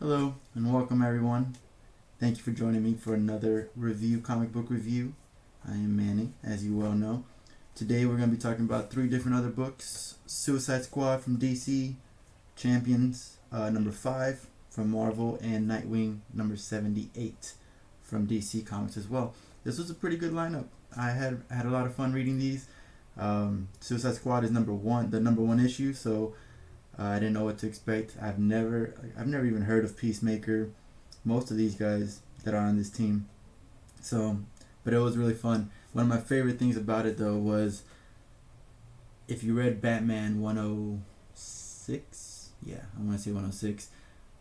Hello and welcome everyone. Thank you for joining me for another comic book review. I am Manny, as you well know. Today we're going to be talking about three different other books. Suicide Squad from DC, Champions number 5 from Marvel, and Nightwing number 78 from DC Comics as well. This was a pretty good lineup. I had a lot of fun reading these. Suicide Squad is the number one issue, so I didn't know what to expect. I've never even heard of Peacemaker, most of these guys that are on this team. So, but it was really fun. One of my favorite things about it though was, if you read Batman 106, yeah, I want to say 106,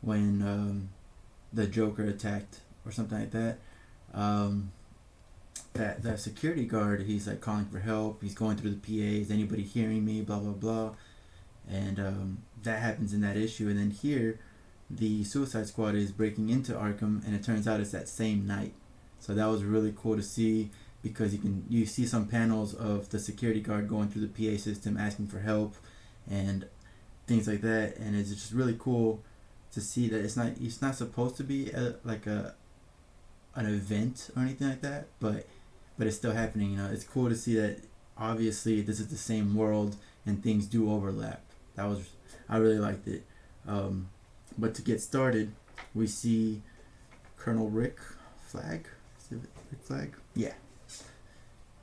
when the Joker attacked or something like that. That security guard, he's like calling for help. He's going through the PAs. Anybody hearing me? Blah blah blah. And that happens in that issue. And then here, the Suicide Squad is breaking into Arkham, and it turns out it's that same night. So that was really cool to see, because you see some panels of the security guard going through the PA system asking for help and things like that. And it's just really cool to see that it's not supposed to be an event or anything like that, but it's still happening. It's cool to see that obviously this is the same world and things do overlap. I really liked it. But to get started, we see Colonel Rick Flag. Is it Rick Flag? Yeah.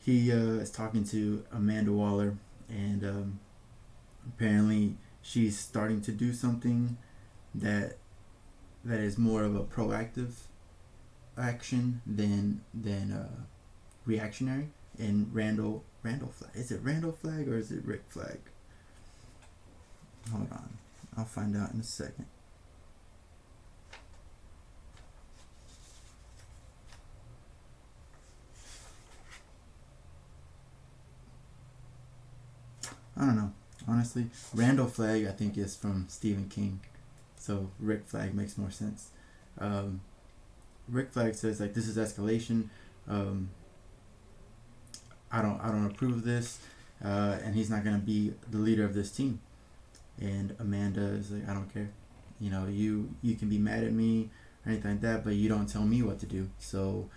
He is talking to Amanda Waller, and apparently she's starting to do something that is more of a proactive action than reactionary. And Randall Flag. Is it Randall Flag or is it Rick Flag? Hold on. I'll find out in a second. I don't know. Honestly, Randall Flag I think is from Stephen King. So Rick Flag makes more sense. Rick Flag says like, this is escalation. I don't approve of this, and he's not gonna be the leader of this team. And Amanda is like, I don't care. You can be mad at me or anything like that, but you don't tell me what to do. So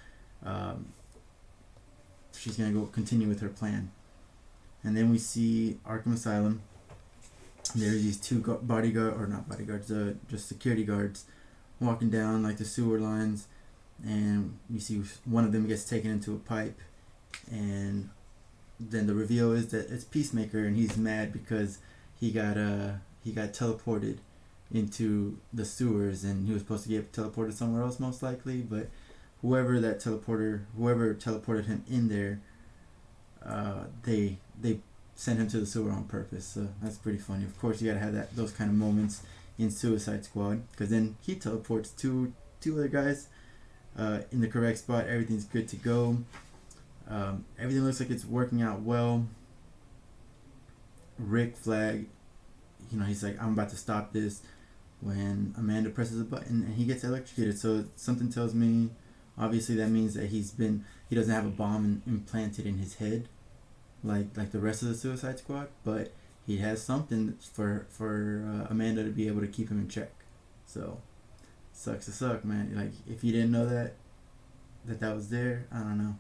she's gonna go continue with her plan. And then we see Arkham Asylum. There's these two just security guards walking down like the sewer lines, and you see one of them gets taken into a pipe, and then the reveal is that it's Peacemaker, and he's mad because he got teleported into the sewers, and he was supposed to get teleported somewhere else most likely, but whoever teleported him in there, they sent him to the sewer on purpose. So that's pretty funny. Of course, you gotta have those kind of moments in Suicide Squad, because then he teleports two other guys in the correct spot. Everything's good to go. Everything looks like it's working out well. Rick Flag, he's like, I'm about to stop this, when Amanda presses a button and he gets electrocuted. So something tells me, obviously that means that he doesn't have a bomb implanted in his head like the rest of the Suicide Squad, but he has something for Amanda to be able to keep him in check. So sucks to suck, man. Like, if you didn't know that was there, I don't know.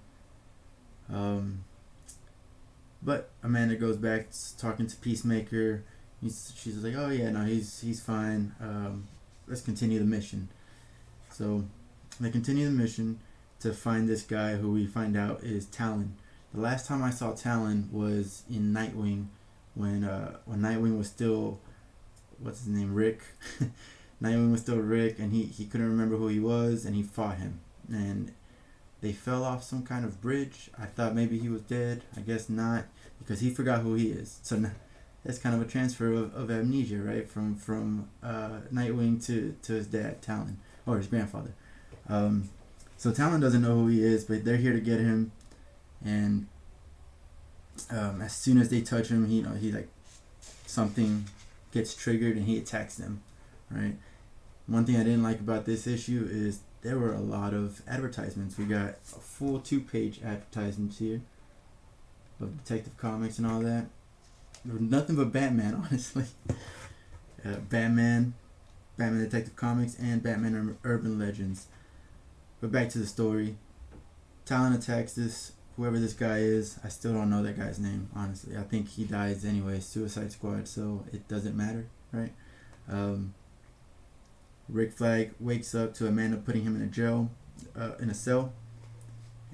But Amanda goes back talking to Peacemaker. She's like, oh yeah, no, he's fine. Let's continue the mission. So they continue the mission to find this guy, who we find out is Talon. The last time I saw Talon was in Nightwing, when Nightwing was still, what's his name, Rick. Nightwing was still Rick, and he couldn't remember who he was, and he fought him. And they fell off some kind of bridge. I thought maybe he was dead. I guess not, because he forgot who he is. So that's kind of a transfer of amnesia, right? From Nightwing to his dad, Talon, or his grandfather. So Talon doesn't know who he is, but they're here to get him. And as soon as they touch him, he like, something gets triggered and he attacks them, right? One thing I didn't like about this issue is there were a lot of advertisements. We got a full 2-page advertisements here of Detective Comics and all that. There was nothing but Batman, honestly. Batman Batman Detective Comics, and Batman Urban Legends. But back to the story. Talon attacks this whoever this guy is. I still don't know that guy's name, honestly. I think he dies anyway, Suicide Squad, so it doesn't matter, right? Rick Flag wakes up to Amanda putting him in a cell,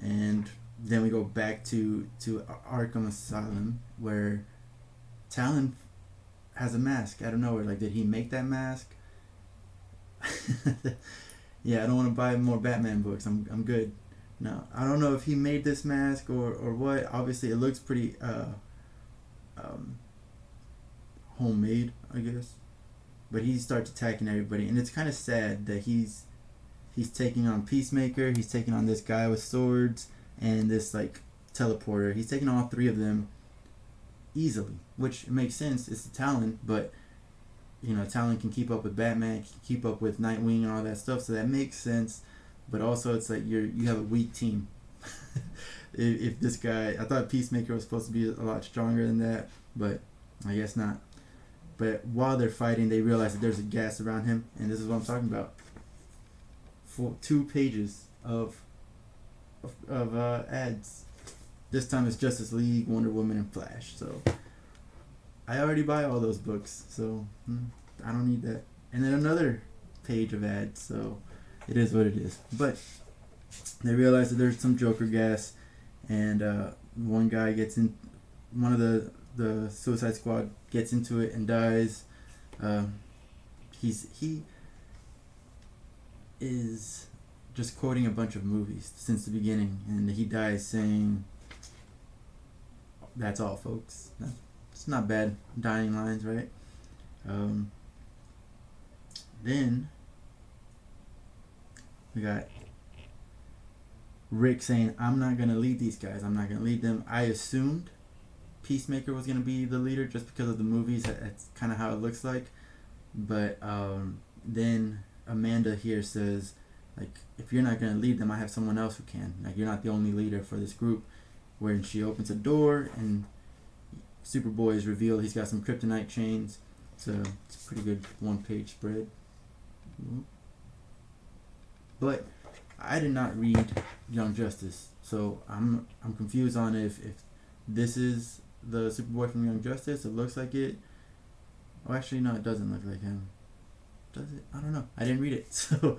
and then we go back to Arkham Asylum, where Talon has a mask out of nowhere. Like, did he make that mask? Yeah, I don't want to buy more Batman books. I'm good. No, I don't know if he made this mask or what. Obviously, it looks pretty homemade, I guess. But he starts attacking everybody, and it's kind of sad that he's taking on Peacemaker. He's taking on this guy with swords and this like teleporter. He's taking all three of them easily, which makes sense. It's the Talon, but Talon can keep up with Batman, can keep up with Nightwing and all that stuff, so that makes sense. But also, it's like you have a weak team. if this guy, I thought Peacemaker was supposed to be a lot stronger than that, but I guess not. But while they're fighting, they realize that there's a gas around him, and this is what I'm talking about. 2 pages of ads. This time it's Justice League, Wonder Woman, and Flash. So I already buy all those books, so I don't need that. And then another page of ads, so it is what it is. But they realize that there's some Joker gas, and one guy gets in. One of the Suicide Squad gets into it and dies. He is just quoting a bunch of movies since the beginning, and he dies saying, "That's all, folks." It's not bad dying lines, right? Then we got Rick saying, "I'm not gonna lead these guys. I'm not gonna lead them." I assumed Peacemaker was gonna be the leader just because of the movies. That's kind of how it looks like. But then Amanda here says, like, if you're not gonna lead them, I have someone else who can. Like, you're not the only leader for this group. Where she opens a door and Superboy is revealed. He's got some kryptonite chains. So it's a pretty good 1-page spread. But I did not read Young Justice, so I'm confused on if this is the Superboy from Young Justice. It looks like it. Oh, actually, no, it doesn't look like him. Does it? I don't know. I didn't read it, so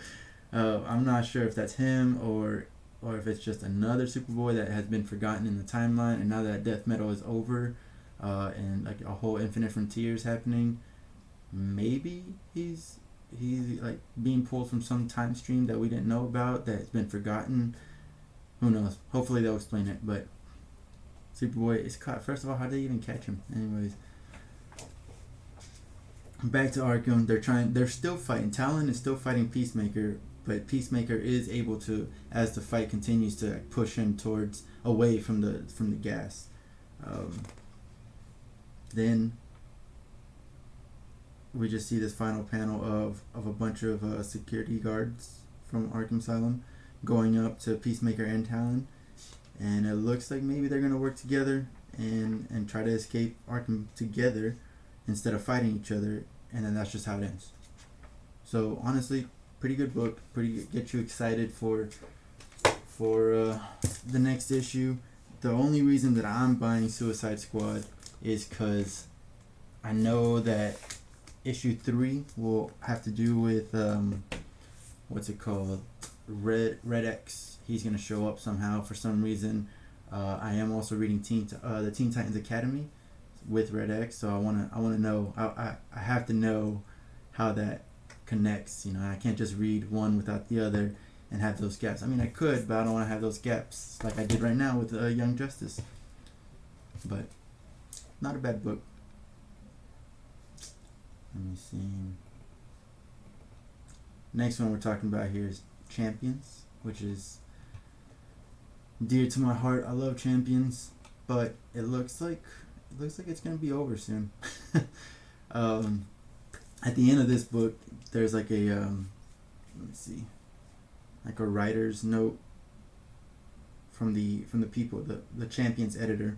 I'm not sure if that's him or if it's just another Superboy that has been forgotten in the timeline, and now that Death Metal is over, and like a whole Infinite Frontiers happening, maybe he's like being pulled from some time stream that we didn't know about that's been forgotten. Who knows? Hopefully they'll explain it. But Superboy is caught. First of all, how did they even catch him? Anyways, back to Arkham. They're still fighting. Talon is still fighting Peacemaker, but Peacemaker is able to, as the fight continues, to push him away from the gas. Then we just see this final panel of a bunch of security guards from Arkham Asylum going up to Peacemaker and Talon, and it looks like maybe they're gonna work together and try to escape Arkham together instead of fighting each other, and then that's just how it ends. So honestly, pretty good book. Get you excited for the next issue. The only reason that I'm buying Suicide Squad is because I know that issue 3 will have to do with what's it called, Red X. He's gonna show up somehow for some reason. I am also reading the Teen Titans Academy with Red X, so I wanna know. I have to know how that connects. I can't just read one without the other and have those gaps. I mean, I could, but I don't want to have those gaps like I did right now with Young Justice. But not a bad book. Let me see. Next one we're talking about here is Champions, which is dear to my heart. I love Champions, but it looks like it's gonna be over soon. At the end of this book, there's like a let me see, like a writer's note from the people, the Champions editor,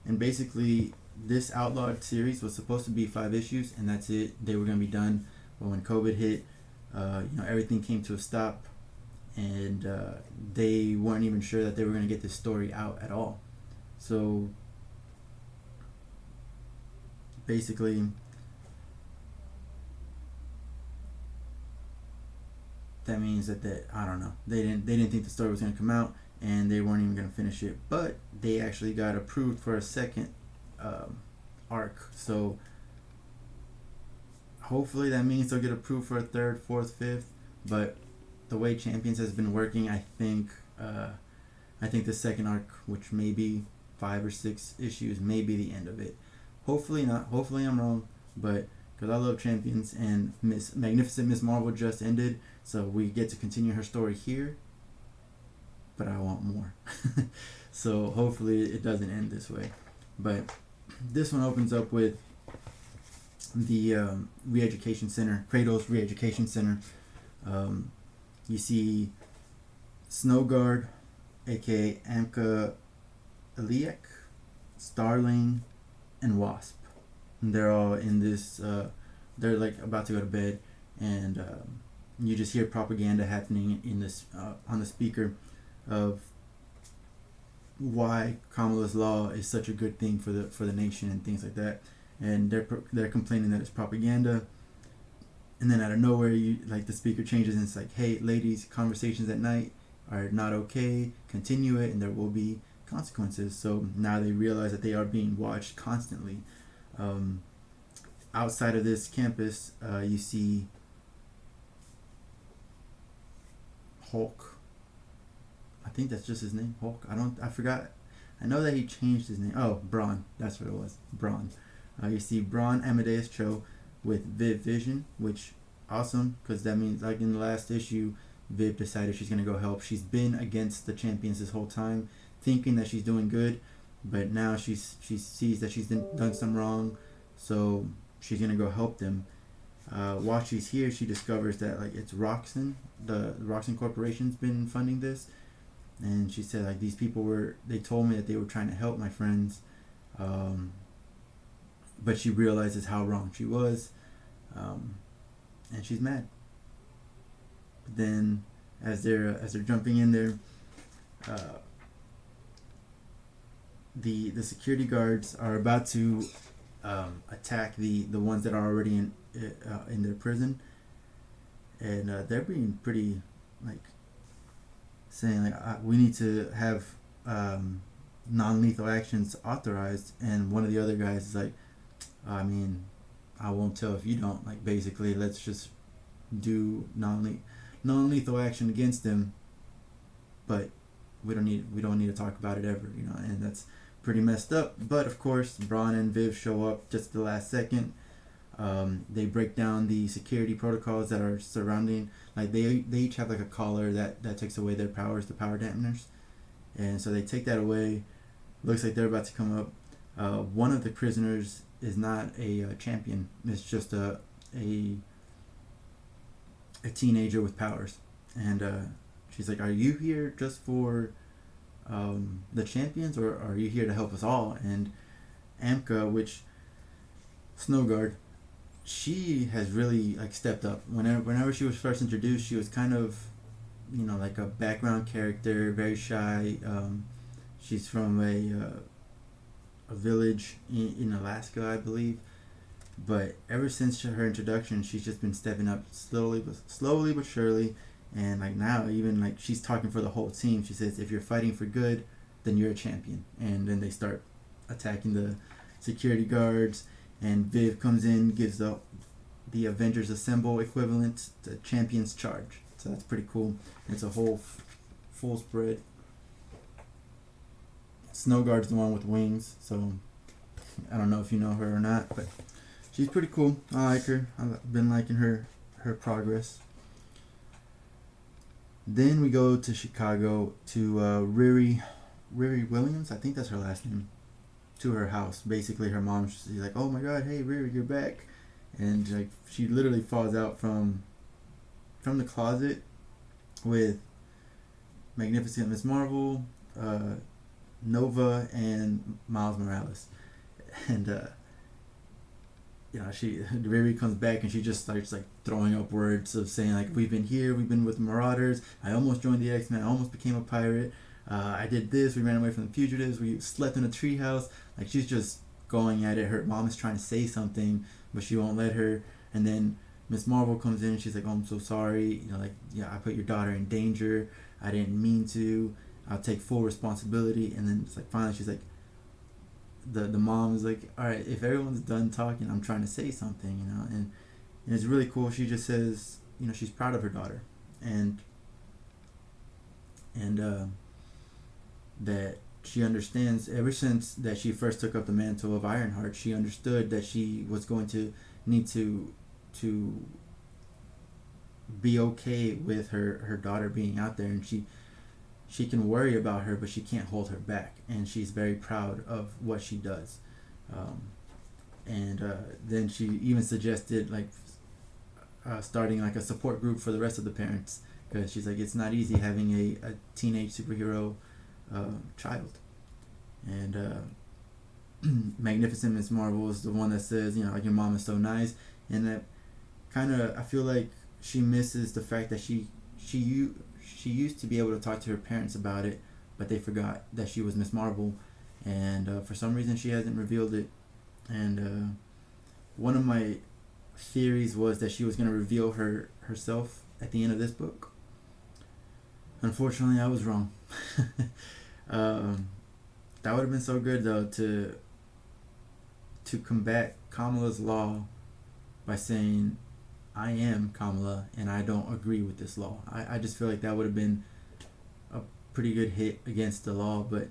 and basically this Outlawed series was supposed to be 5 issues, and that's it. They were gonna be done But when COVID hit, everything came to a stop, and they weren't even sure that they were going to get this story out at all. So basically, that means that I don't know, they didn't think the story was going to come out, and they weren't even going to finish it. But they actually got approved for a second arc. So hopefully that means they'll get approved for a third, fourth, fifth. But the way Champions has been working, I think the second arc, which may be 5 or 6 issues, may be the end of it. Hopefully not. Hopefully I'm wrong. But because I love Champions, and Magnificent Miss Marvel just ended, so we get to continue her story here. But I want more. So hopefully it doesn't end this way. But this one opens up with the Re-Education Center, Kratos Re-Education Center. You see Snowguard, aka Amka Eliak, Starling, and Wasp. And they're all in this, they're like about to go to bed, and you just hear propaganda happening in this on the speaker of why Kamala's law is such a good thing for the nation and things like that. And they're complaining that it's propaganda. And then out of nowhere, the speaker changes, and it's like, hey ladies, conversations at night are not okay, continue it and there will be consequences. So now they realize that they are being watched constantly. Outside of this campus, you see Hulk. I think that's just his name, Hulk. I forgot. I know that he changed his name. Oh, Braun. That's what it was. Braun. You see Braun Amadeus Cho with Viv Vision, which awesome, because that means, like, in the last issue, Viv decided she's going to go help. She's been against the Champions this whole time, thinking that she's doing good, but now she sees that she's done some wrong, so she's going to go help them. While she's here, she discovers that, like, it's Roxxon. The Roxxon Corporation's been funding this, and she said, like, these people they told me that they were trying to help my friends, but she realizes how wrong she was, and she's mad. But then, as they're jumping in there, the security guards are about to attack the ones that are already in their prison, and they're being pretty, like, saying, like, we need to have non-lethal actions authorized, and one of the other guys is like, I mean, I won't tell if you don't. Like, basically, let's just do non-lethal action against them, but we don't need to talk about it ever, and that's pretty messed up. But of course, Braun and Viv show up just at the last second. They break down the security protocols that are surrounding, like, they each have like a collar that takes away their powers, the power dampeners, and so they take that away. Looks like they're about to come up. One of the prisoners is not a champion. It's just a teenager with powers, and she's like, "Are you here just for the champions, or are you here to help us all?" And Amka, which Snowguard, she has really, like, stepped up. Whenever she was first introduced, she was kind of, like a background character, very shy. She's from a village in Alaska, I believe. But ever since her introduction, she's just been stepping up slowly but surely. And, like, now, even, like, she's talking for the whole team. She says, if you're fighting for good, then you're a champion. And then they start attacking the security guards, and Viv comes in, gives the Avengers Assemble equivalent, the Champions Charge. So that's pretty cool. It's a whole full spread. Snowguard's the one with wings, so I don't know if you know her or not, but she's pretty cool. I like her. I've been liking her progress. Then we go to Chicago to Riri Williams. I think that's her last name. To her house. Basically, her mom, she's like, "Oh my God, hey Riri, you're back!" And, like, she literally falls out from the closet with Magnificent Miss Marvel, Nova, and Miles Morales. And she Riri comes back and she just starts like throwing up words of saying like, we've been here, we've been with Marauders, I almost joined the X-Men, I almost became a pirate, I did this, we ran away from the fugitives, we slept in a treehouse. Like, she's just going at it. Her mom is trying to say something, but she won't let her. And then Miss Marvel comes in and she's like, oh, I'm so sorry, like, yeah, I put your daughter in danger, I didn't mean to, I'll take full responsibility. And then it's like, finally she's like, the mom is like, all right, if everyone's done talking, I'm trying to say something, and it's really cool. She just says, she's proud of her daughter, and that she understands ever since that she first took up the mantle of Ironheart. She understood that she was going to need to be okay with her daughter being out there, and she can worry about her, but she can't hold her back, and she's very proud of what she does. And then she even suggested like starting like a support group for the rest of the parents, because she's like, it's not easy having a teenage superhero child. And Magnificent Miss Marvel is the one that says, like, your mom is so nice, and that kind of, I feel like she misses the fact that she used to be able to talk to her parents about it, but they forgot that she was Miss Marvel, and for some reason she hasn't revealed it. And one of my theories was that she was going to reveal herself at the end of this book. Unfortunately, I was wrong. That would have been so good, though, to combat Kamala's law by saying, I am Kamala and I don't agree with this law. I just feel like that would have been a pretty good hit against the law, but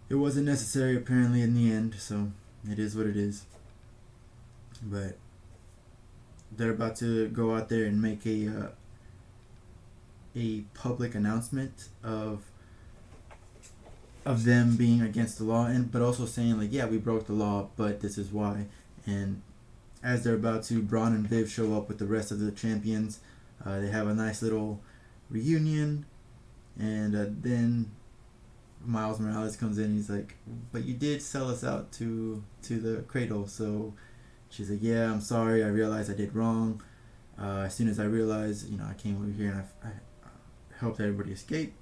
it wasn't necessary apparently in the end, so it is what it is. But they're about to go out there and make a public announcement of them being against the law, and but also saying like, yeah, we broke the law, but this is why. And as they're about to, Braun and Viv show up with the rest of the champions. They have a nice little reunion, and then Miles Morales comes in. He's like, but you did sell us out to the Cradle. So she's like, yeah, I'm sorry, I realized I did wrong. As soon as I realized, I came over here and I helped everybody escape.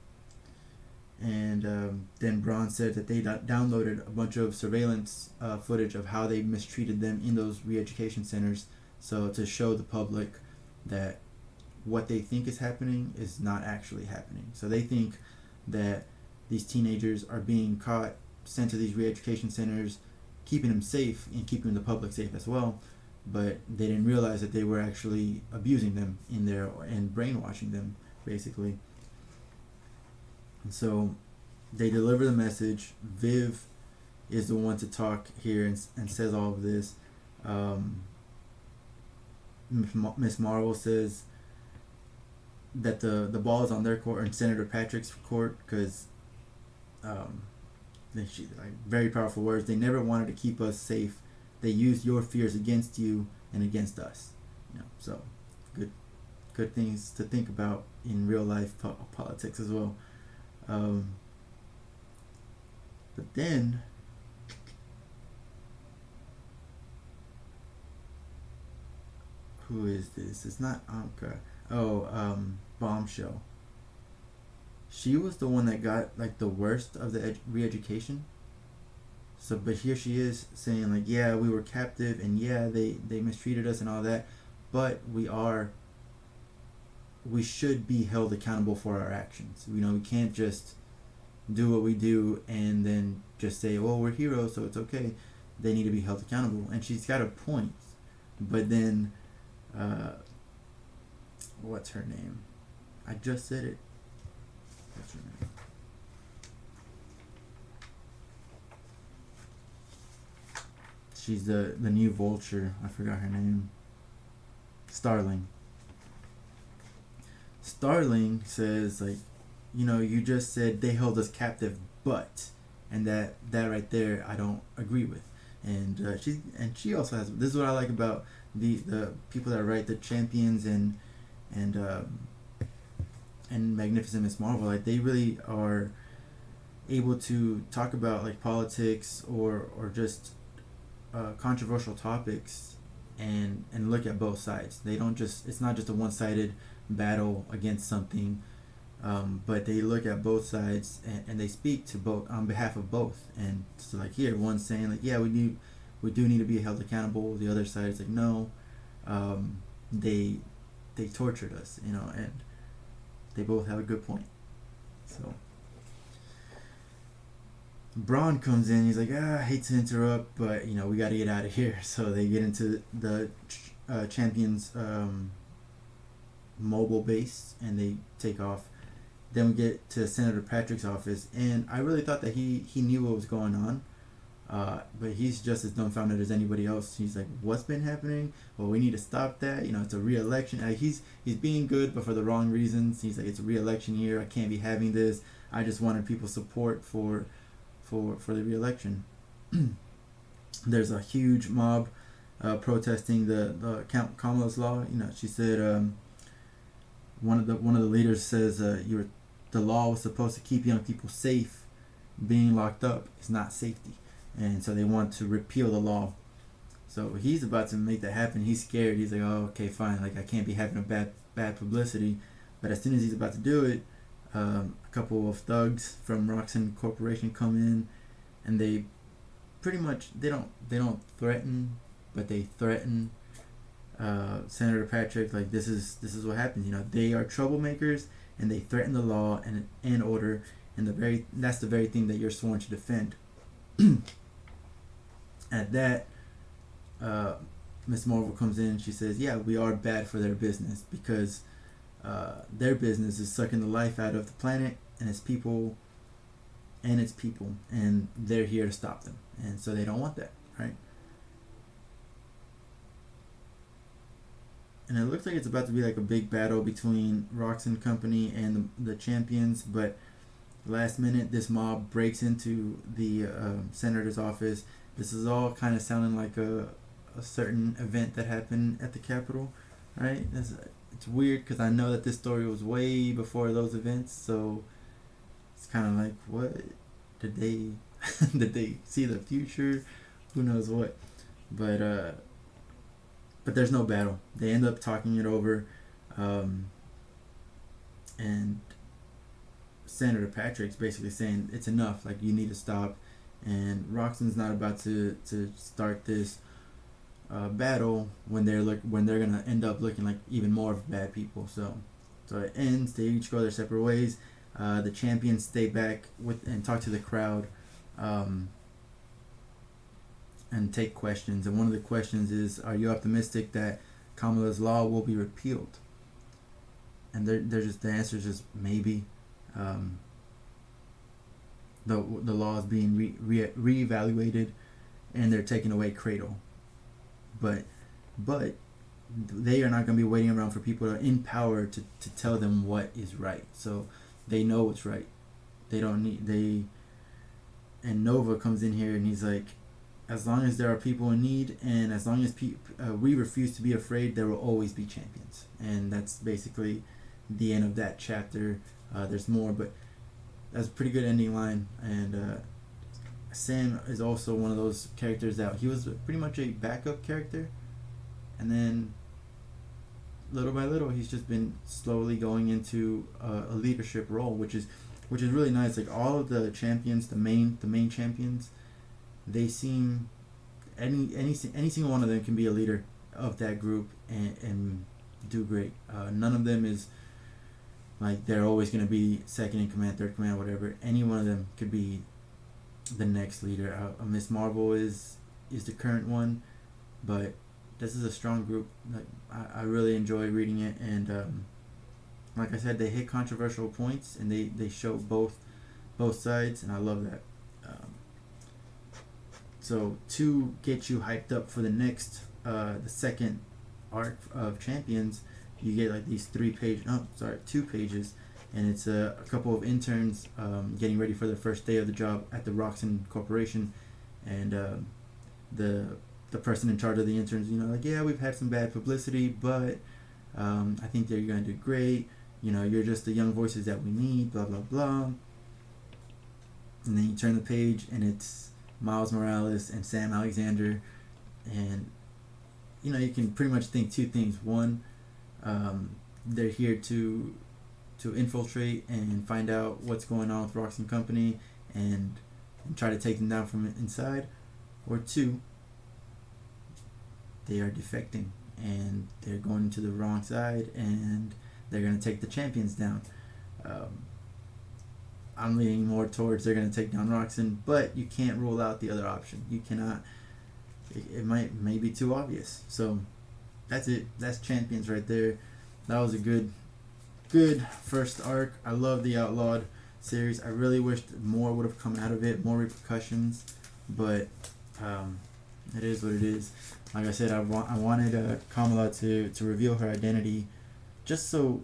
And then Braun said that they downloaded a bunch of surveillance footage of how they mistreated them in those re-education centers, so to show the public that what they think is happening is not actually happening. So they think that these teenagers are being caught, sent to these re-education centers, keeping them safe and keeping the public safe as well, but they didn't realize that they were actually abusing them in there and brainwashing them, basically. And so they deliver the message. Viv is the one to talk here and says all of this. Miss Marvel says that the ball is on their court and Senator Patrick's court, because she, like, very powerful words. They never wanted to keep us safe. They used your fears against you and against us. So good things to think about in real life politics as well. But then who is this? It's not Anka. Bombshell. She was the one that got like the worst of the re-education. So, but here she is saying like, yeah, we were captive, and yeah, they mistreated us and all that, but we should be held accountable for our actions. We can't just do what we do and then just say, well, we're heroes, so it's okay. They need to be held accountable. And she's got a point. But then, what's her name? I just said it. What's her name? She's the new Vulture. I forgot her name. Starling. Starling says like, you just said they held us captive, but, and that right there I don't agree with. And she also has, this is what I like about the people that write the Champions and Magnificent Miss Marvel. Like, they really are able to talk about like politics or just controversial topics and look at both sides. They don't just it's not just a one-sided battle against something, but they look at both sides and they speak to both on behalf of both. And so like here, one's saying like, yeah, we do need to be held accountable. The other side is like, no, they tortured us, and they both have a good point. So Braun comes in. He's like, I hate to interrupt, but we got to get out of here. So they get into the champions mobile base and they take off. Then we get to Senator Patrick's office, and I really thought that he knew what was going on, but he's just as dumbfounded as anybody else. He's like, "What's been happening? Well, we need to stop that. It's a re-election." He's being good, but for the wrong reasons. He's like, "It's a re-election year. I can't be having this. I just wanted people's support for the re-election." There's a huge mob protesting the Kamala's law. She said one of the leaders says the law was supposed to keep young people safe. Being locked up is not safety, and so they want to repeal the law. So he's about to make that happen. He's scared. He's like, "Oh, okay, fine. Like I can't be having a bad publicity." But as soon as he's about to do it, a couple of thugs from Roxanne Corporation come in, and they pretty much they don't threaten, but they threaten Senator Patrick. Like this is what happens. They are troublemakers, and they threaten the law and order, and that's the very thing that you're sworn to defend. At that, Miss Marvel comes in. She says, "Yeah, we are bad for their business because their business is sucking the life out of the planet and its people, and they're here to stop them, and so they don't want that, right?" And it looks like it's about to be like a big battle between Roxanne Company and the champions, but last minute this mob breaks into the senator's office. This is all kind of sounding like a certain event that happened at the Capitol, right? It's weird because I know that this story was way before those events, so it's kind of like, what did they did they see the future? Who knows what? But there's no battle. They end up talking it over, and Senator Patrick's basically saying it's enough. Like you need to stop, and Roxanne's not about to start this battle when they're gonna end up looking like even more of bad people. So it ends. They each go their separate ways. The champions stay back and talk to the crowd, and take questions. And one of the questions is, "Are you optimistic that Kamala's law will be repealed?" And they're just the answer is just maybe. The law is being reevaluated, and they're taking away Cradle, but they are not going to be waiting around for people in power to tell them what is right. So they know what's right. They don't need and Nova comes in here and he's like, as long as there are people in need, and as long as we refuse to be afraid, there will always be champions. And that's basically the end of that chapter. There's more, but that's a pretty good ending line. And Sam is also one of those characters that he was pretty much a backup character, and then little by little he's just been slowly going into a leadership role, which is really nice. Like all of the champions, the main champions, they seem any single one of them can be a leader of that group and do great. None of them is like they're always going to be second in command, third command, whatever. Any one of them could be the next leader. Miss Marvel is the current one, but this is a strong group. Like I really enjoy reading it, and like I said, they hit controversial points and they show both sides, and I love that. So to get you hyped up for the next the second arc of Champions, you get like these 2 pages, and it's a couple of interns getting ready for their first day of the job at the Roxanne Corporation, and the person in charge of the interns, like, yeah, we've had some bad publicity, but I think that you're gonna do great. You're just the young voices that we need, blah blah blah. And then you turn the page, and it's Miles Morales and Sam Alexander, and you can pretty much think two things. One, they're here to infiltrate and find out what's going on with Rox and company, and, try to take them down from inside. Or two, they are defecting and they're going to the wrong side and they're going to take the champions down. Um, I'm leaning more towards they're going to take down Roxanne, but you can't rule out the other option. You cannot. It may be too obvious. So that's it. That's champions right there. That was a good first arc. I love the Outlawed series. I really wished more would have come out of it, more repercussions, but it is what it is. Like I said, I wanted Kamala to reveal her identity, just so,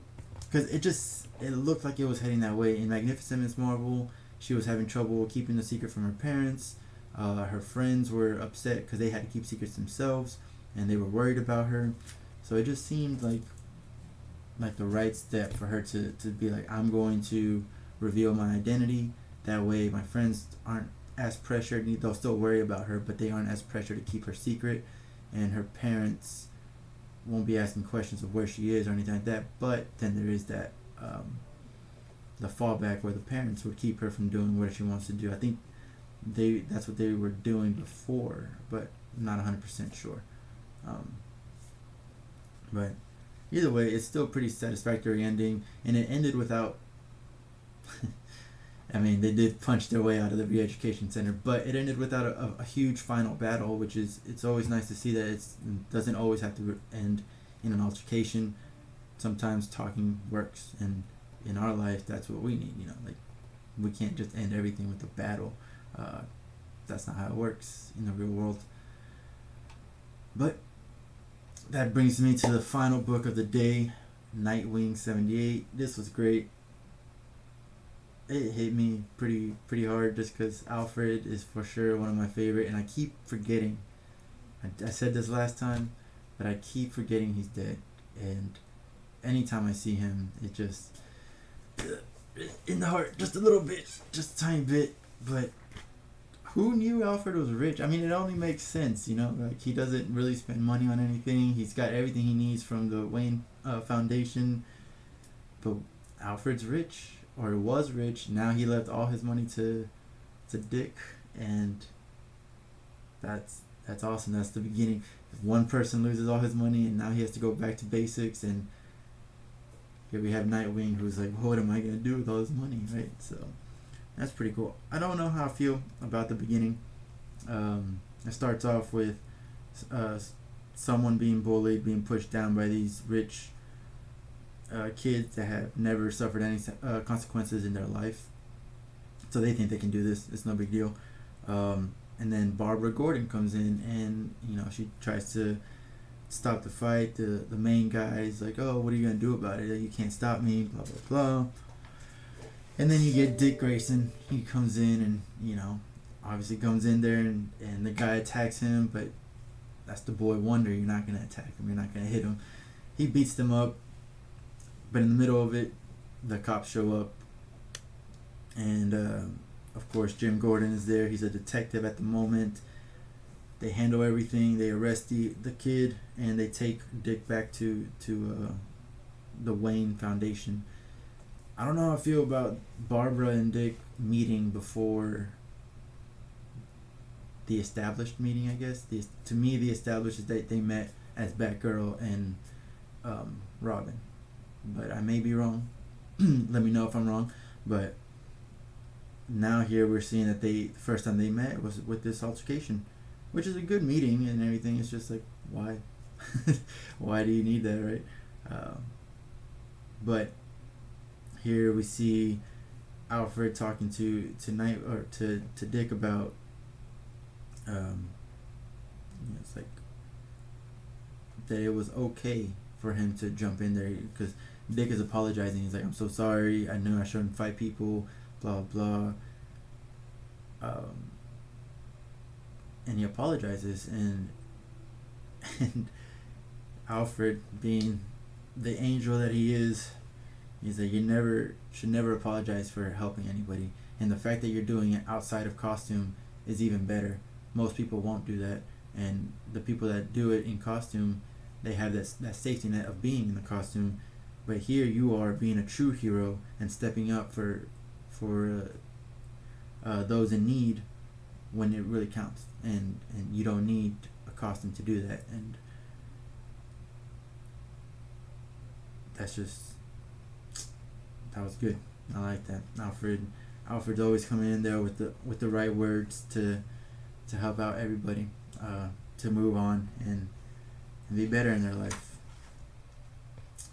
because it looked like it was heading that way. In Magnificent Miss Marvel, she was having trouble keeping the secret from her parents. Her friends were upset because they had to keep secrets themselves, and they were worried about her. So it just seemed like the right step for her to be like, I'm going to reveal my identity. That way my friends aren't as pressured. They'll still worry about her, but they aren't as pressured to keep her secret, and her parents won't be asking questions of where she is or anything like that. But then there is that the fallback where the parents would keep her from doing what she wants to do. I think that's what they were doing before, but I'm not 100% sure. But either way, it's still a pretty satisfactory ending, and it ended without I mean, they did punch their way out of the re-education center, but it ended without a huge final battle, which is, it's always nice to see that it doesn't always have to end in an altercation. Sometimes talking works, and in our life, that's what we need. Like, we can't just end everything with a battle. That's not how it works in the real world. But that brings me to the final book of the day, Nightwing 78. This was great. It hit me pretty hard, just because Alfred is for sure one of my favorite, and I keep forgetting. I said this last time, but I keep forgetting he's dead. And anytime I see him, it just in the heart, just a little bit, just a tiny bit. But who knew Alfred was rich? I mean, it only makes sense, like, he doesn't really spend money on anything. He's got everything he needs from the Wayne Foundation. But Alfred's rich, or was rich. Now he left all his money to Dick, and that's awesome. That's the beginning. If one person loses all his money, and now he has to go back to basics, and here we have Nightwing, who's like, what am I gonna do with all this money, right? So that's pretty cool. I don't know how I feel about the beginning. It starts off with someone being bullied, being pushed down by these rich kids that have never suffered any consequences in their life. So they think they can do this. It's no big deal. And then Barbara Gordon comes in, and she tries to stop the fight. The main guy is like, oh, what are you gonna do about it? You can't stop me, blah blah blah. And then you get Dick Grayson. He comes in, and obviously comes in there, and the guy attacks him, but that's the boy Wonder. You're not gonna attack him. You're not gonna hit him. He beats them up, but in the middle of it, the cops show up, and of course Jim Gordon is there. He's a detective at the moment. They handle everything. They arrest the kid, and they take Dick back to the Wayne Foundation. I don't know how I feel about Barbara and Dick meeting before the established meeting, I guess. To me, the established is that they met as Batgirl and Robin. But I may be wrong. Let me know if I'm wrong. But now here we're seeing that the first time they met was with this altercation, which is a good meeting and everything. It's just like, why? Why do you need that, right? But here we see Alfred talking to Dick about it's like that it was okay for him to jump in there, because Dick is apologizing. He's like, I'm so sorry, I knew I shouldn't fight people, blah blah. And he apologizes, and Alfred, being the angel that he is, he's like, you should never apologize for helping anybody, and the fact that you're doing it outside of costume is even better. Most people won't do that, and the people that do it in costume, they have that safety net of being in the costume. But here you are being a true hero and stepping up for those in need when it really counts, and you don't need a costume to do that. And that's just, that was good. I like that. Alfred's always coming in there with the right words to help out everybody, to move on and be better in their life.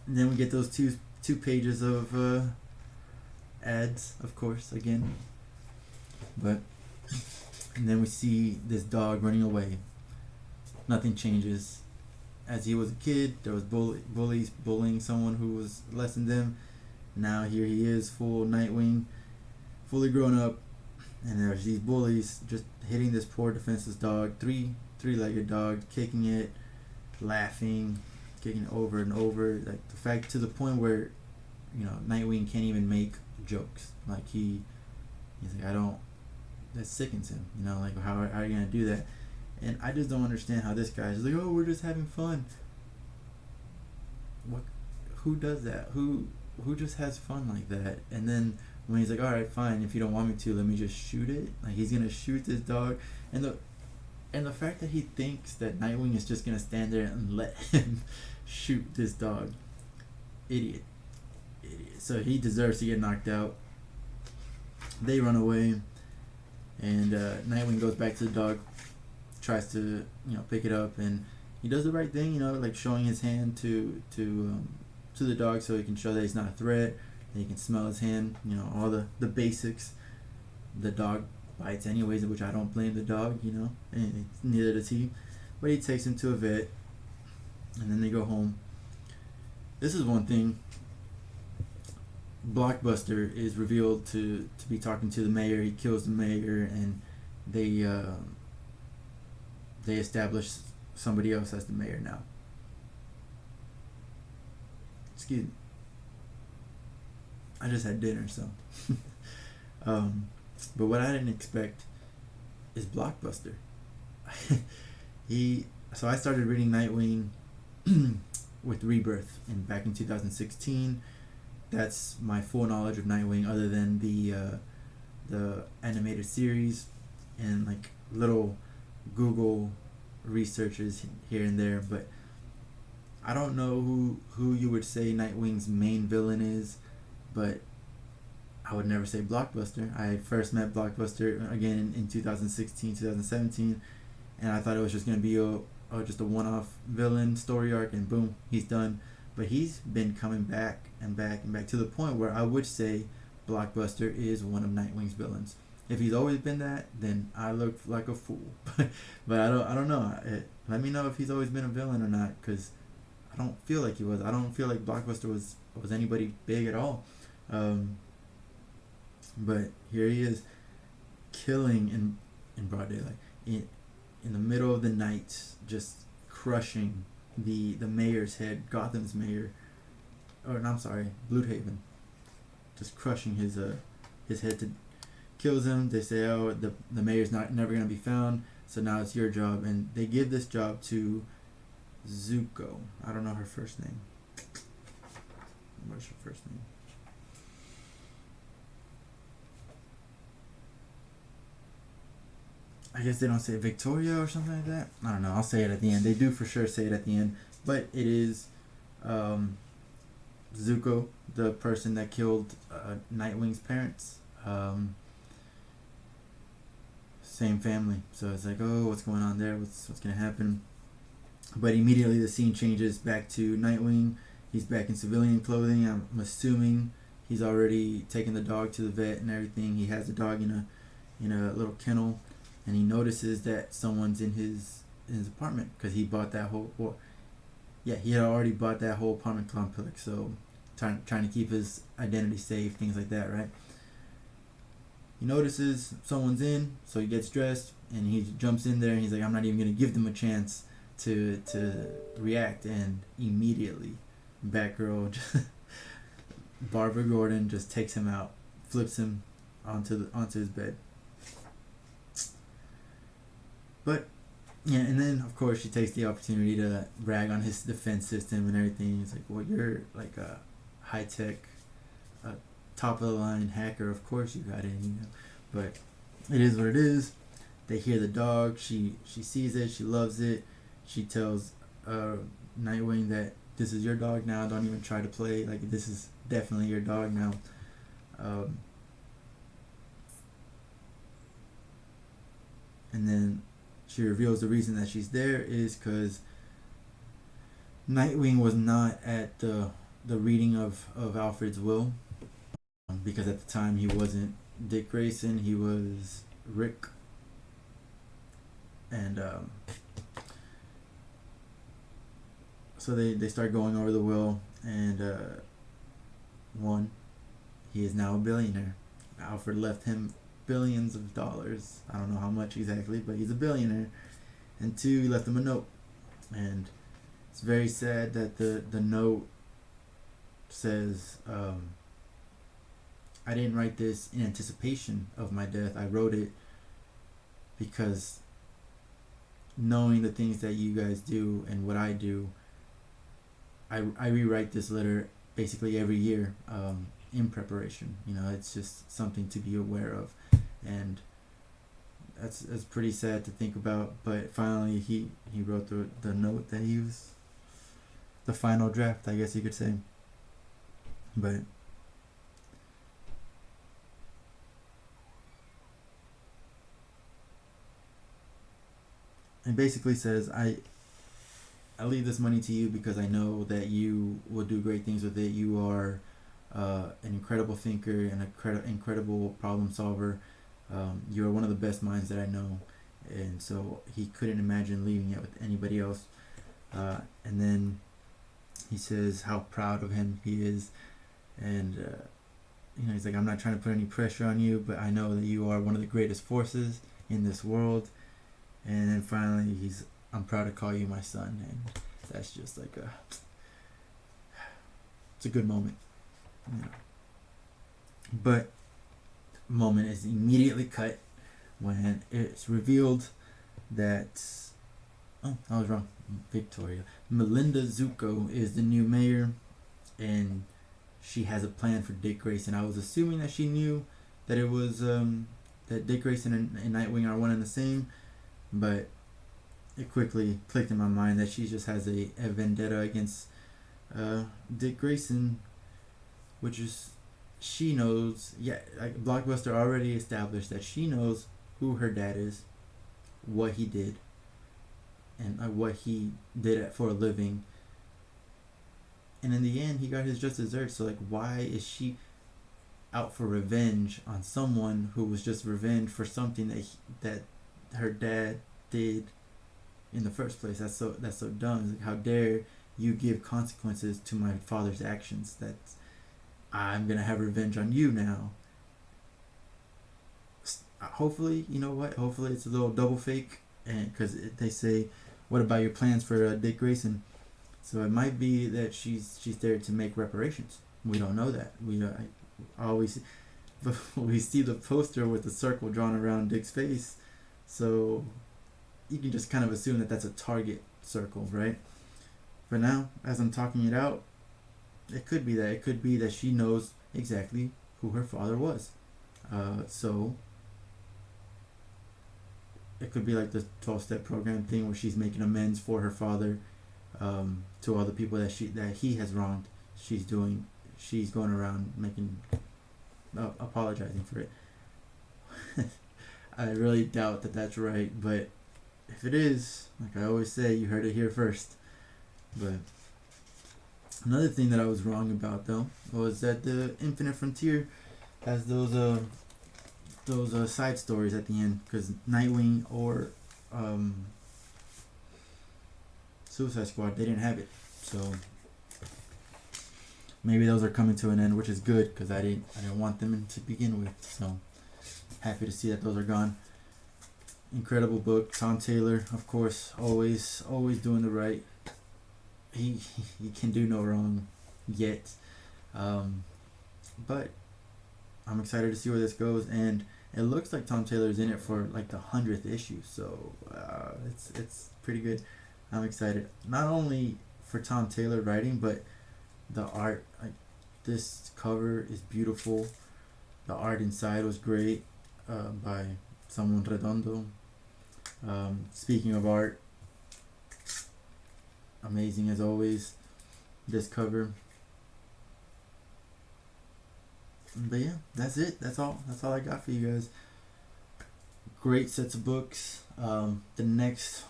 And then we get those two pages of ads, of course, again. But and then we see this dog running away. Nothing changes. As he was a kid, there was bullies bullying someone who was less than them. Now here he is, full Nightwing, fully grown up, and there's these bullies just hitting this poor defenseless dog, three-legged dog, kicking it, laughing, kicking it over and over. Like the fact, to the point where, Nightwing can't even make jokes. Like he's like, I don't. That sickens him. Like how are you gonna do that? And I just don't understand how this guy's like, oh, we're just having fun. What? Who does that? Who just has fun like that? And then when he's like, all right, fine, if you don't want me to, let me just shoot it. Like he's gonna shoot this dog, and the fact that he thinks that Nightwing is just gonna stand there and let him shoot this dog, idiot. So he deserves to get knocked out. They run away, and Nightwing goes back to the dog, tries to pick it up, and he does the right thing, like showing his hand to the dog so he can show that he's not a threat. And he can smell his hand, all the basics. The dog bites anyways, which I don't blame the dog, and neither does he. But he takes him to a vet, and then they go home. This is one thing. Blockbuster is revealed to be talking to the mayor. He kills the mayor, and they establish somebody else as the mayor now. Excuse me. I just had dinner, so. But what I didn't expect is Blockbuster. So I started reading Nightwing with Rebirth back in 2016. That's my full knowledge of Nightwing, other than the animated series and like little Google researches here and there. But I don't know who you would say Nightwing's main villain is, but I would never say Blockbuster. I first met Blockbuster again in 2016, 2017, and I thought it was just going to be just a one-off villain story arc, and boom, he's done. But he's been coming back and back and back, to the point where I would say Blockbuster is one of Nightwing's villains. If he's always been that, then I look like a fool. But I don't know. Let me know if he's always been a villain or not, because I don't feel like he was. I don't feel like Blockbuster was anybody big at all. But here he is, killing in broad daylight, in the middle of the night, just crushing the mayor's head, Gotham's mayor, or no, I'm sorry, Bloodhaven, just crushing his head. Kills him. They say, oh, the mayor's never gonna be found, so now it's your job, and they give this job to Zuko. I don't know her first name. What's her first name? I guess they don't say Victoria or something like that. I don't know. I'll say it at the end. They do for sure say it at the end. But it is Zuko, the person that killed Nightwing's parents. Same family. So it's like, oh, what's going on there? What's going to happen? But immediately the scene changes back to Nightwing. He's back in civilian clothing. I'm assuming he's already taken the dog to the vet and everything. He has the dog in a little kennel. And he notices that someone's in his apartment, because he bought that whole. He had already bought that whole apartment complex. So, trying to keep his identity safe, things like that, right? He notices someone's in, so he gets dressed and he jumps in there, and he's like, I'm not even gonna give them a chance to react. And immediately, Batgirl, Barbara Gordon, just takes him out, flips him onto his bed. But Yeah, and then of course she takes the opportunity to brag on his defense system and everything. It's like, well, you're like a high tech, uh, top of the line hacker. Of course you got in. But it is what it is. They hear the dog. She sees it. She loves it. She tells uh, Nightwing that this is your dog now. Don't even try to play. Like, this is definitely your dog now. Um, and then she reveals the reason that she's there is because Nightwing was not at the reading of Alfred's will, because at the time he wasn't Dick Grayson. He was Rick. And so they start going over the will, and one, he is now a billionaire. Alfred left him billions of dollars. I don't know how much exactly, but he's a billionaire. And two, he left him a note. And it's very sad that the note says, I didn't write this in anticipation of my death. I wrote it because knowing the things that you guys do and what I do, I rewrite this letter basically every year, in preparation. It's just something to be aware of. And that's pretty sad to think about. But finally, he wrote the note that he was the final draft, I guess you could say. But it basically says, I leave this money to you because I know that you will do great things with it. You are an incredible thinker and incredible problem solver. You are one of the best minds that I know. And so he couldn't imagine leaving it with anybody else. And then he says how proud of him he is. And, he's like, I'm not trying to put any pressure on you, but I know that you are one of the greatest forces in this world. And then finally, I'm proud to call you my son. And that's just like it's a good moment. But moment is immediately cut when it's revealed that, oh, I was wrong. Victoria. Melinda Zuko is the new mayor, and she has a plan for Dick Grayson. I was assuming that she knew that it was that Dick Grayson and Nightwing are one and the same, but it quickly clicked in my mind that she just has a vendetta against Dick Grayson, which is, she knows, yeah, like Blockbuster already established that she knows who her dad is, what he did, and what he did for a living. And in the end, he got his just desserts. So, like, why is she out for revenge on someone who was just revenge for something that her dad did in the first place? That's so dumb. Like, how dare you give consequences to my father's actions? That I'm gonna have revenge on you now. Hopefully, you know what? Hopefully, it's a little double fake, and because they say, "What about your plans for Dick Grayson?" So it might be that she's there to make reparations. We don't know that. We always we see the poster with the circle drawn around Dick's face, so you can just kind of assume that that's a target circle, right? But now, as I'm talking it out, it could be that. It could be that she knows exactly who her father was. So it could be like the 12-step program thing where she's making amends for her father, to all the people that he has wronged. She's going around making apologizing for it. I really doubt that that's right, but if it is, like I always say, you heard it here first. But another thing that I was wrong about, though, was that the Infinite Frontier has those side stories at the end, because Nightwing or Suicide Squad, they didn't have it. So maybe those are coming to an end, which is good, because I didn't want them to begin with. So happy to see that those are gone. Incredible book. Tom Taylor, of course, always doing the right. He can do no wrong yet. But I'm excited to see where this goes. And It looks like Tom Taylor's in it for like the 100th issue, so it's pretty good. I'm excited not only for Tom Taylor writing, but the art. Like this cover is beautiful. The art inside was great by someone Redondo. Speaking of art, amazing as always. This cover. But yeah, that's it. That's all. That's all I got for you guys. Great sets of books. The next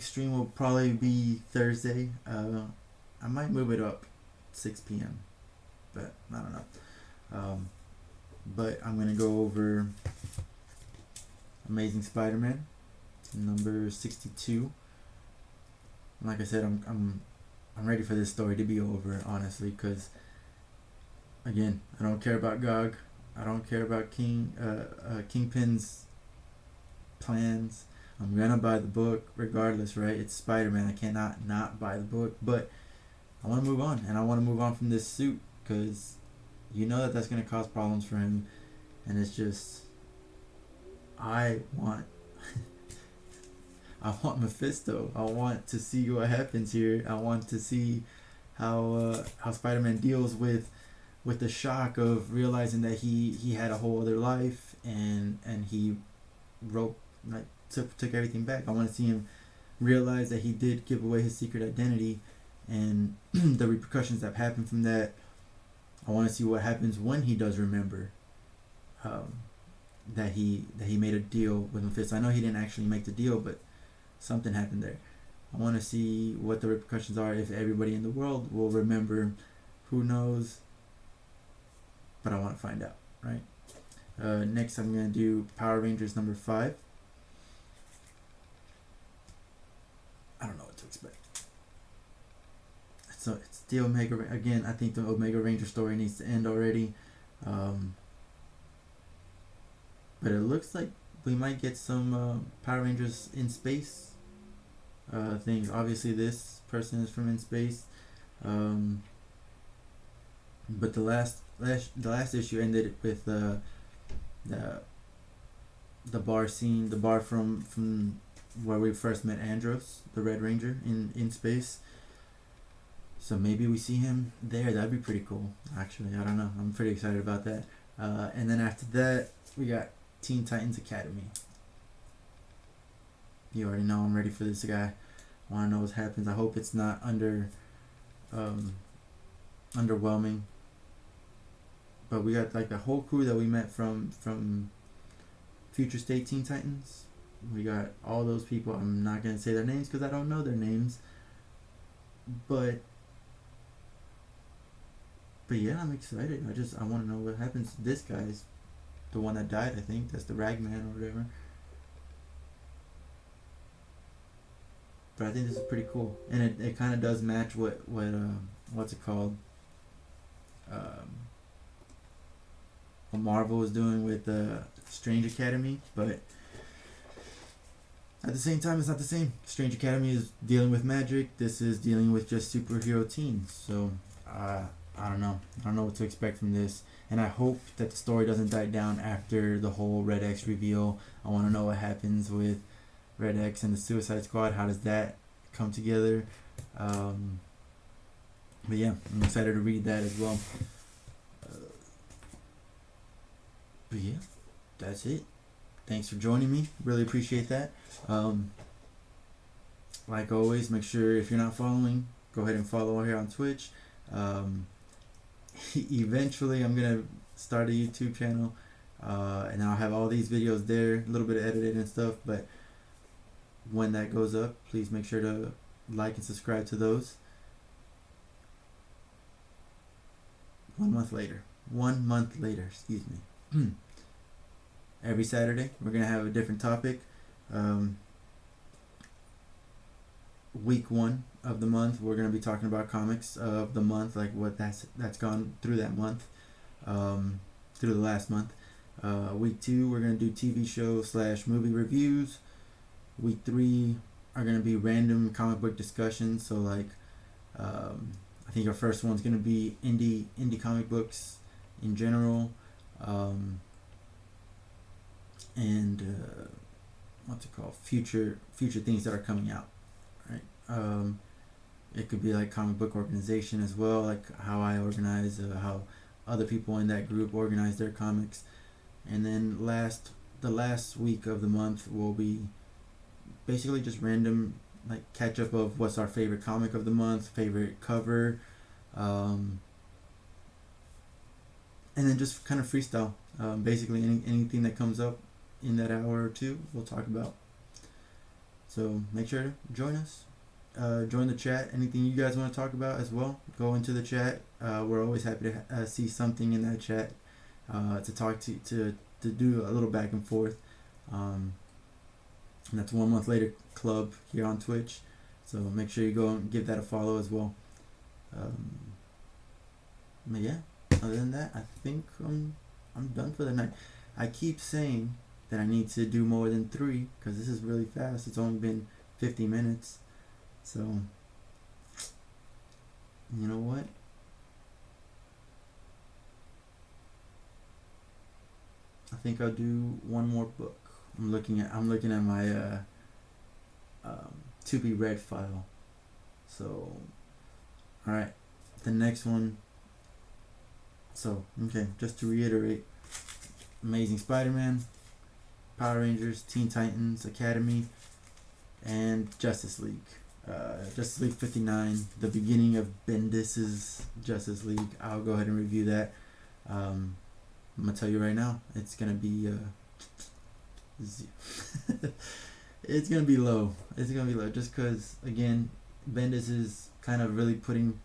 stream will probably be Thursday. I might move it up 6 p.m. but I don't know. But I'm gonna go over Amazing Spider-Man number 62. Like I said, I'm ready for this story to be over, honestly, because again, I don't care about GOG. I don't care about Kingpin's plans. I'm gonna buy the book regardless, right? It's Spider-Man. I cannot not buy the book, but I want to move on, and I want to move on from this suit because you know that that's gonna cause problems for him, and it's just I want I want Mephisto. I want to see what happens here. I want to see how Spider-Man deals with the shock of realizing that he had a whole other life and he wrote like took everything back. I want to see him realize that he did give away his secret identity and the repercussions that happen from that. I want to see what happens when he does remember that he made a deal with Mephisto. I know he didn't actually make the deal, but something happened there. I want to see what the repercussions are if everybody in the world will remember. Who knows? But I want to find out, right? Next, I'm going to do Power Rangers number 5. I don't know what to expect. So it's the Omega. Again, I think the Omega Ranger story needs to end already. But it looks like we might get some Power Rangers in space things. Obviously, this person is from in space. But the last issue ended with the bar scene, the bar from where we first met Andros, the Red Ranger, in space. So maybe we see him there. That'd be pretty cool. Actually, I don't know. I'm pretty excited about that. And then after that, we got Teen Titans Academy. You already know I'm ready for this guy. I want to know what happens. I hope it's not underwhelming. But we got like the whole crew that we met from Future State Teen Titans. We got all those people. I'm not gonna say their names because I don't know their names. But yeah, I'm excited. I want to know what happens. This guy's the one that died. I think that's the Ragman or whatever. But I think this is pretty cool, and it kind of does match what what's it called? What Marvel is doing with Strange Academy, but at the same time, it's not the same. Strange Academy is dealing with magic. This is dealing with just superhero teens. So I don't know. I don't know what to expect from this, and I hope that the story doesn't die down after the whole Red X reveal. I want to know what happens with Red X and the Suicide Squad. How does that come together? But yeah, I'm excited to read that as well. But yeah, that's it. Thanks for joining me. Really appreciate that. Like always, make sure if you're not following, go ahead and follow here on Twitch. Eventually, I'm gonna start a YouTube channel, and I'll have all these videos there, a little bit of editing and stuff. But when that goes up, please make sure to like and subscribe to those. 1 month later. 1 month later, excuse me. Every Saturday, we're gonna have a different topic. Week 1 of the month, we're gonna be talking about comics of the month, like what that's gone through that month, through the last month. Week 2, we're gonna do TV show / movie reviews. Week 3 are gonna be random comic book discussions. So like, I think our first one's gonna be indie comic books in general. and what's it called, future things that are coming out, right? It could be like comic book organization as well, like how I organize, how other people in that group organize their comics. And then the last week of the month will be basically just random, like catch up of what's our favorite comic of the month, favorite cover, um, and then just kind of freestyle. Basically anything that comes up in that hour or two, we'll talk about. So make sure to join us. Join the chat. Anything you guys want to talk about as well, go into the chat. We're always happy to see something in that chat, to talk to do a little back and forth. And that's 1 month later club here on Twitch. So make sure you go and give that a follow as well. But yeah, other than that, I think I'm done for the night. I keep saying that I need to do more than 3 because this is really fast. It's only been 50 minutes. So, you know what? I think I'll do one more book. I'm looking at my to be read file. So, all right, the next one. So, okay, just to reiterate: Amazing Spider-Man, Power Rangers, Teen Titans, Academy, and Justice League. Justice League 59, the beginning of Bendis's Justice League. I'll go ahead and review that. I'm gonna tell you right now, it's gonna be it's gonna be low. It's gonna be low just because, again, Bendis is kind of really putting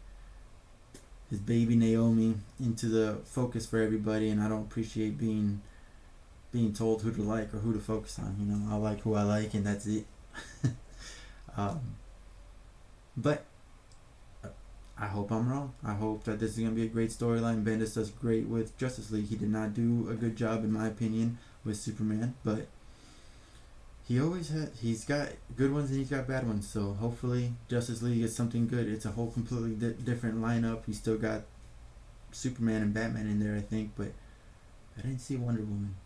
his baby Naomi into the focus for everybody, and I don't appreciate being told who to like or who to focus on. You know, I like who I like, and that's it. But I hope I'm wrong. I hope that this is going to be a great storyline. Bendis does great with Justice League. He did not do a good job, in my opinion, with Superman, but he's got good ones and he's got bad ones. So hopefully Justice League is something good. It's a whole completely different lineup. He still got Superman and Batman in there, I think, but I didn't see Wonder Woman.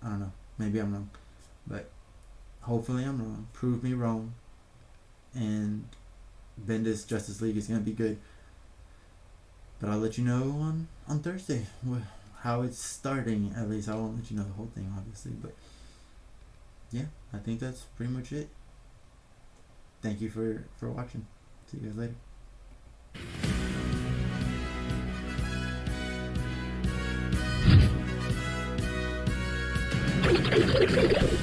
I don't know. Maybe I'm wrong, but hopefully I'm wrong. Prove me wrong. And Bendis Justice League is going to be good. But I'll let you know on Thursday how it's starting. At least I won't let you know the whole thing, obviously. But yeah, I think that's pretty much it. Thank you for watching. See you guys later.